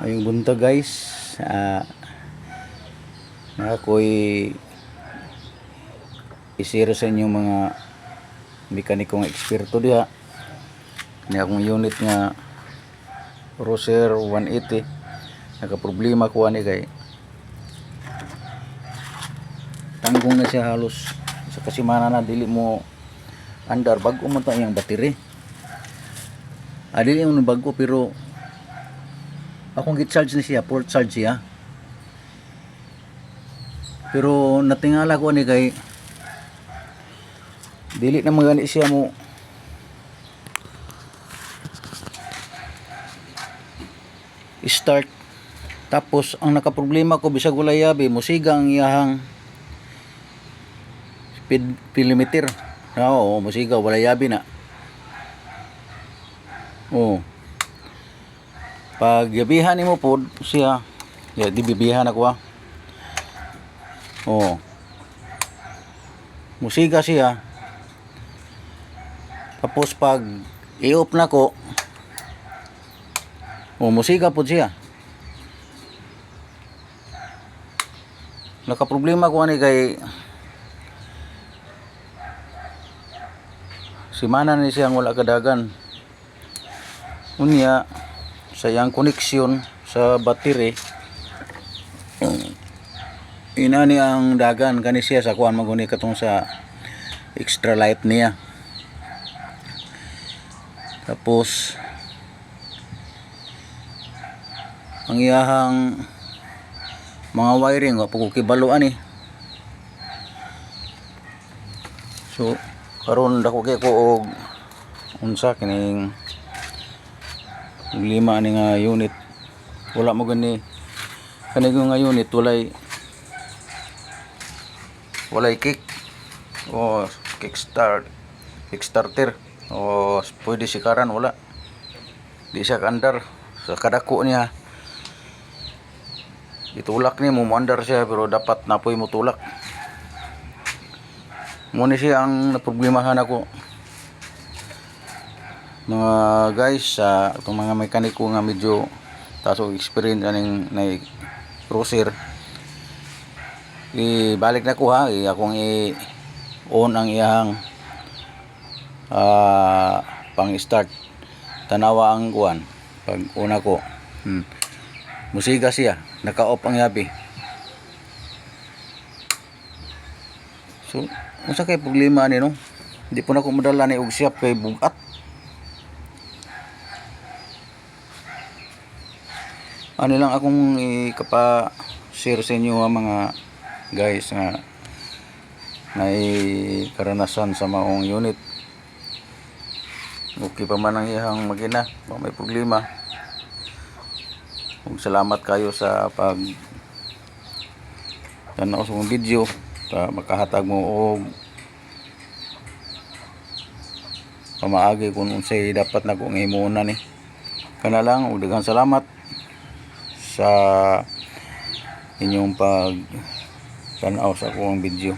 Ayong buntag guys, ako'y isiro sa inyong mga mekanikong eksperto diha. Ni akong unit nga Cruiser 180 nakaproblema ko ani kay tanggong na siya halos sa kasimana na dili mo andar bago man ta iyang battery. Dili mo bago pero akong git-charge na siya, full charge siya. Pero natingala ko ni kay dili na magani siya mo start. Tapos ang nakaproblema ko bisag wala yabi, musiga ang iyahang speed limiter. Oo, musiga wala yabi na. Oo. Pag yabihan nimo pod siya, di bibihan ako Oh. Musiga siya. Tapos pag i-off na ko, musiga pod siya. Nakaproblema ko ani kay simana ni siyang wala kadagan. Unya sayang koneksyon sa battery inani ang dagan kani siya sa kuan maguni katong sa extra light niya. Tapos ang iyahang mga wiring wa po kibalo ani. So karon dako kay ko og unsa kining lima ni nga unit wala mo gani kani nga unit walay kick o kickstarter o pwede sikaran wala di siya andar sa kadako niya itulak ni mo andar siya pero dapat napoy mo tulak mo ni siya ang naproblemahan ako mga guys sa itong mga mekaniko nga medyo taso experience aning na Cruiser. Ibalik na ko akong i-on ang iyang pang start tanawa ang kuan pag una ko musiga siya naka-off ang yabi. So unsa kay problema ni no hindi po na ko madala ni og siya kay bugat. Ano lang akong ikapa-share sa inyo mga guys nga may karanasan sa maong unit. Okay pa man ang iyang magina, may problema. Ug salamat kayo sa pag tanaw sa akong video ta makahatag mo og pamaagi kung unsay dapat na kong himuon ni. Kana lang ug daghang salamat sa inyong pag tanaw sa akong video.